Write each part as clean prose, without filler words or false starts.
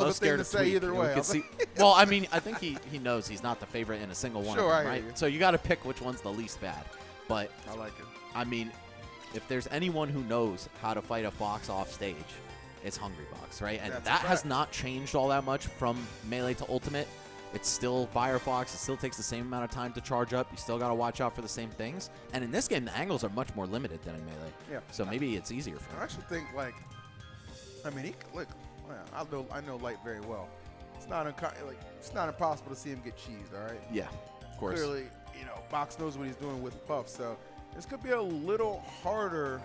the thing to say either way. Well, I mean, I think he knows he's not the favorite in a single one of them, right? So you got to pick which one's the least bad. But I like it. I mean, if there's anyone who knows how to fight a Fox off stage, it's Hungrybox, right? And that has not changed all that much from Melee to Ultimate. It's still Firefox. It still takes the same amount of time to charge up. You still got to watch out for the same things. And in this game, the angles are much more limited than in Melee. Yeah. So maybe it's easier for him. I actually think, like, I mean, look, I know Light very well. It's not impossible to see him get cheesed, all right? Yeah, of course. Clearly, Box knows what he's doing with Puff, so this could be a little harder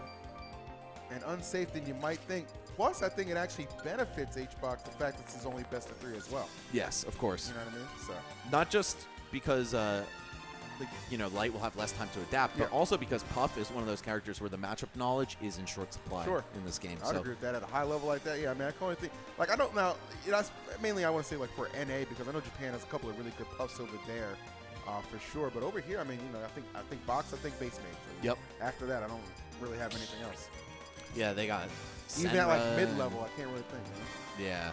and unsafe than you might think. Plus, I think it actually benefits Hbox, the fact that this is only best of 3 as well. Yes, of course. You know what I mean? So not just because Light will have less time to adapt, but also because Puff is one of those characters where the matchup knowledge is in short supply in this game. I'd agree with that at a high level like that. Yeah, I mean, I can only think, like, I don't know. Mainly I want to say, like, for NA, because I know Japan has a couple of really good Puffs over there, for sure. But over here, I mean, I think Box, I think base mage. Yep. After that, I don't really have anything else. Yeah, they got Even Senra at, like, mid-level, I can't really think. Yeah.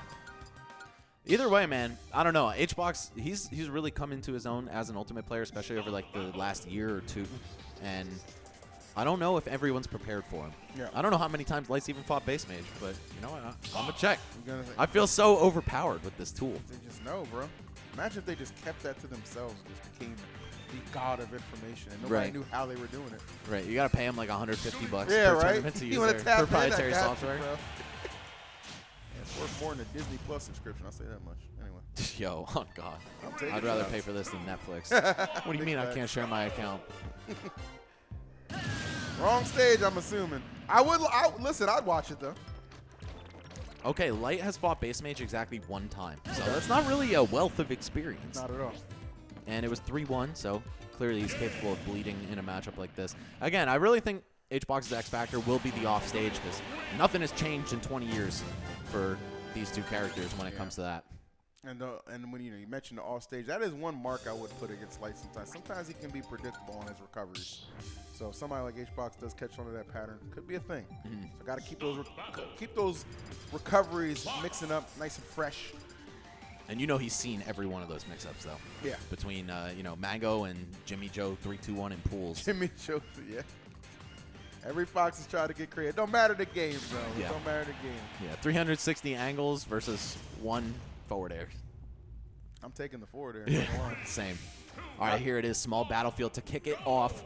Either way, man, I don't know. Hbox, he's really come into his own as an Ultimate player, especially over like the last year or two. And I don't know if everyone's prepared for him. Yeah. I don't know how many times Light's even fought base mage, but you know what? I'm gonna check. I feel so overpowered with this tool. They just know, bro. Imagine if they just kept that to themselves, just became the god of information, and nobody knew how they were doing it. Right. You gotta pay him like $150 per tournament to use their proprietary software. It's worth more than a Disney Plus subscription, I'll say that much. Anyway. Yo, oh God. I'd rather pay for this than Netflix. What do you mean I can't share my account? Wrong stage, I'm assuming. Listen, I'd watch it, though. Okay, Light has fought base mage exactly one time. So that's not really a wealth of experience. Not at all. And it was 3-1, so clearly he's capable of bleeding in a matchup like this. Again, I really think Hbox's X Factor will be the off stage because nothing has changed in 20 years for these two characters when it comes to that. And when you mentioned the off stage, that is one mark I would put against Light sometimes. Sometimes he can be predictable on his recoveries. So if somebody like Hbox does catch on to that pattern, could be a thing. So got to keep those recoveries mixing up nice and fresh. And he's seen every one of those mix-ups, though. Yeah. Between, Mango and Jimmy Joe 3-2-1 in pools. Jimmy Joe, yeah. Every Fox is trying to get creative. Don't matter the game, bro. Yeah. Don't matter the game. Yeah, 360 angles versus 1 forward air. I'm taking the forward air. Same. All right, here it is. Small battlefield to kick it off.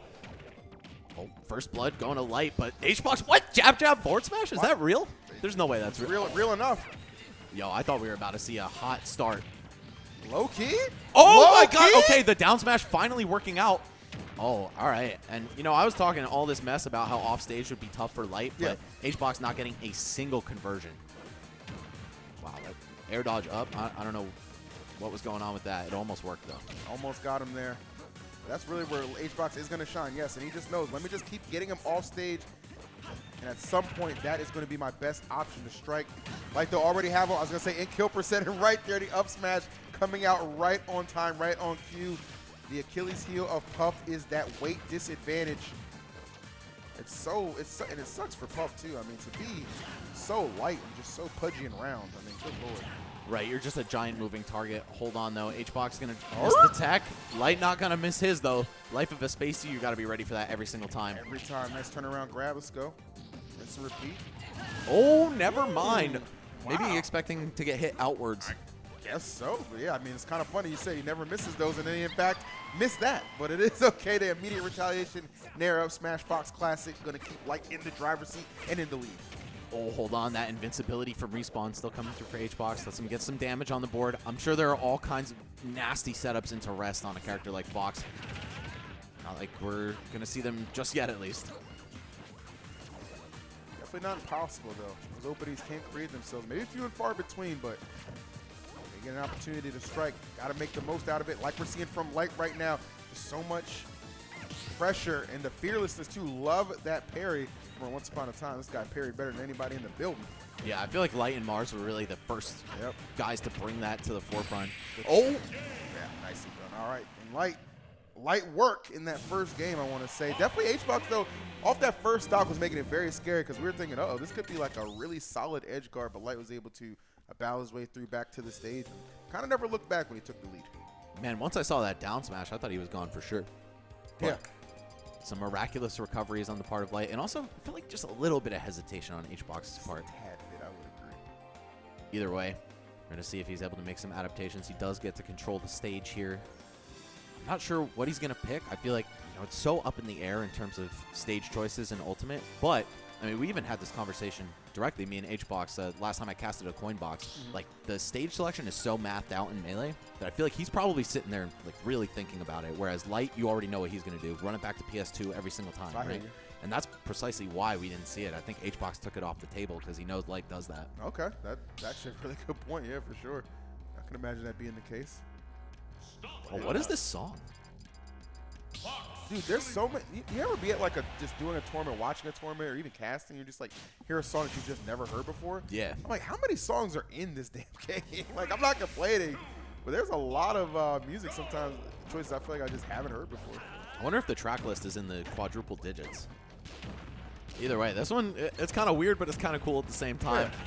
Oh, first blood going to Light, but Hbox, what? Jab, forward smash? Is that real? There's no way that's real. Real enough. Yo, I thought we were about to see a hot start. Low key? Oh, my God. Okay, the down smash finally working out. Oh, all right. And, I was talking all this mess about how off stage would be tough for Light, but Hbox not getting a single conversion. Wow, that air dodge up. I don't know what was going on with that. It almost worked, though. Almost got him there. That's really where Hbox is going to shine, yes. And he just knows, let me just keep getting him off stage. And at some point, that is going to be my best option to strike. Like they'll already have, I was going to say, in kill percent, and right there, the up smash coming out right on time, right on cue. The Achilles heel of Puff is that weight disadvantage. And it sucks for Puff, too. I mean, to be so light and just so pudgy and round. I mean, good lord. Right, you're just a giant moving target. Hold on, though. Hbox going to miss the tech. Light not going to miss his, though. Life of a Spacey, you got to be ready for that every single time. Every time. Nice turnaround grab. Let's go. Rinse and repeat. Oh, never mind. Wow. Maybe expecting to get hit outwards. I guess so. But yeah, I mean, it's kind of funny you say he never misses those, and then he, in fact, missed that. But it is okay. The immediate retaliation, Nair up, Smash Fox Classic, going to keep Light in the driver's seat and in the lead. Oh, hold on. That invincibility from Respawn still coming through for Hbox. Lets him get some damage on the board. I'm sure there are all kinds of nasty setups into rest on a character like Fox. Not like we're going to see them just yet, at least. Definitely not impossible, though. Those openings can't create themselves. Maybe few and far between, but they get an opportunity to strike. Got to make the most out of it. Like we're seeing from Light right now. Just so much pressure and the fearlessness, too. Love that parry. Once upon a time, this guy parried better than anybody in the building. Yeah, I feel like Light and Mars were really the first guys to bring that to the forefront. Oh! Yeah, nicely done. All right. And light work in that first game, I want to say. Definitely Hbox, though, off that first stock was making it very scary because we were thinking, uh-oh, this could be like a really solid edge guard, but Light was able to battle his way through back to the stage. Kind of never looked back when he took the lead. Man, once I saw that down smash, I thought he was gone for sure. But yeah. Some miraculous recoveries on the part of Light, and also I feel like just a little bit of hesitation on Hbox's part. Tad bit, I would agree. Either way, we're going to see if he's able to make some adaptations. He does get to control the stage here. I'm not sure what he's going to pick. I feel like it's so up in the air in terms of stage choices and Ultimate, but I mean, we even had this conversation directly, me and Hbox, last time I casted a coin box. Like, the stage selection is so mathed out in Melee that I feel like he's probably sitting there, like, really thinking about it. Whereas Light, you already know what he's going to do. Run it back to PS2 every single time, right? And that's precisely why we didn't see it. I think Hbox took it off the table because he knows Light does that. Okay, that's actually a really good point, yeah, for sure. I can imagine that being the case. Oh, what is this song? Dude, there's so many. You ever be at like just doing a tournament, watching a tournament, or even casting, you just like hear a song that you just never heard before? Yeah. I'm like, how many songs are in this damn game? Like, I'm not complaining, but there's a lot of music sometimes, choices I feel like I just haven't heard before. I wonder if the track list is in the quadruple digits. Either way, this one, it's kind of weird, but it's kind of cool at the same time. Yeah.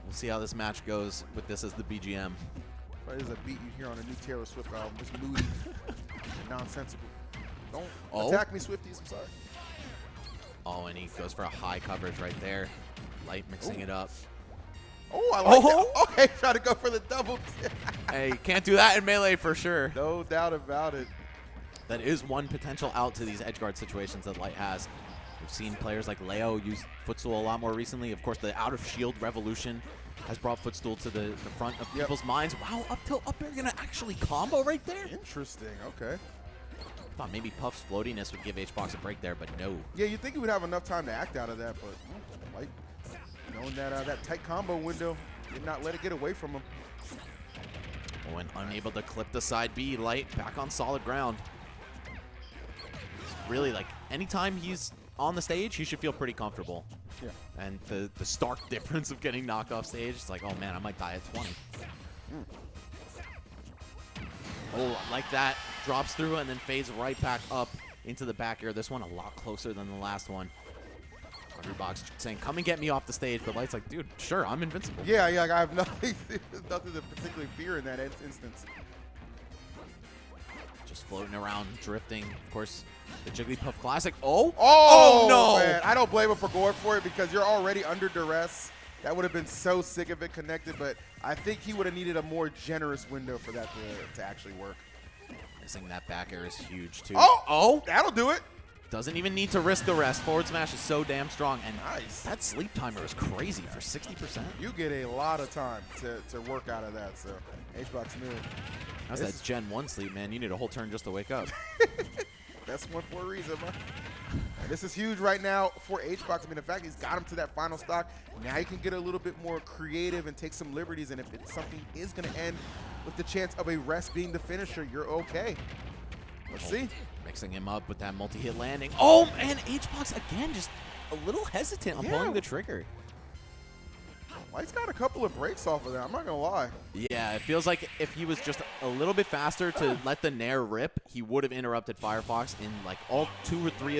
We'll see how this match goes with this as the BGM. This is a beat you hear on a new Taylor Swift album. Just moody and nonsensical. Don't attack me, Swifties. I'm sorry. Oh, and he goes for a high coverage right there. Light mixing it up. Oh, I like that. Okay, try to go for the double. Hey, can't do that in Melee for sure. No doubt about it. That is one potential out to these edge guard situations that Light has. We've seen players like Leo use footstool a lot more recently. Of course, the out of shield revolution has brought footstool to the front of people's minds. Wow, up tilt up air gonna actually combo right there? Interesting, okay. Thought maybe Puff's floatiness would give Hbox a break there, but no. Yeah, you'd think he would have enough time to act out of that, but like knowing that that tight combo window did not let it get away from him. Oh, and unable to clip the side B, Light back on solid ground. It's really, like, anytime he's on the stage, he should feel pretty comfortable. Yeah. And the stark difference of getting knocked off stage, it's like, oh man, I might die at 20. Oh, like that. Drops through and then fades right back up into the back air. This one a lot closer than the last one. Hungrybox saying, come and get me off the stage. But Light's like, dude, sure, I'm invincible. Yeah, I have nothing to particularly fear in that instance. Just floating around, drifting. Of course, the Jigglypuff Classic. Oh no! Man, I don't blame him for going for it because you're already under duress. That would have been so sick if it connected, but I think he would have needed a more generous window for that to actually work. Missing that back air is huge, too. Oh, that'll do it. Doesn't even need to risk the rest. Forward smash is so damn strong. And nice. That sleep timer is crazy for 60%. You get a lot of time to work out of that, so Hbox knew it. That's that Gen 1 sleep, man. You need a whole turn just to wake up. That's one for a reason, man. And this is huge right now for Hbox. I mean, the fact he's got him to that final stock, now he can get a little bit more creative and take some liberties. And if something is going to end with the chance of a rest being the finisher, you're okay. Let's see. Mixing him up with that multi-hit landing. Oh, and Hbox, again, just a little hesitant on pulling the trigger. Light's got a couple of breaks off of that. I'm not going to lie. Yeah, it feels like if he was just a little bit faster to let the Nair rip, he would have interrupted Firefox in like all 2 or 3 of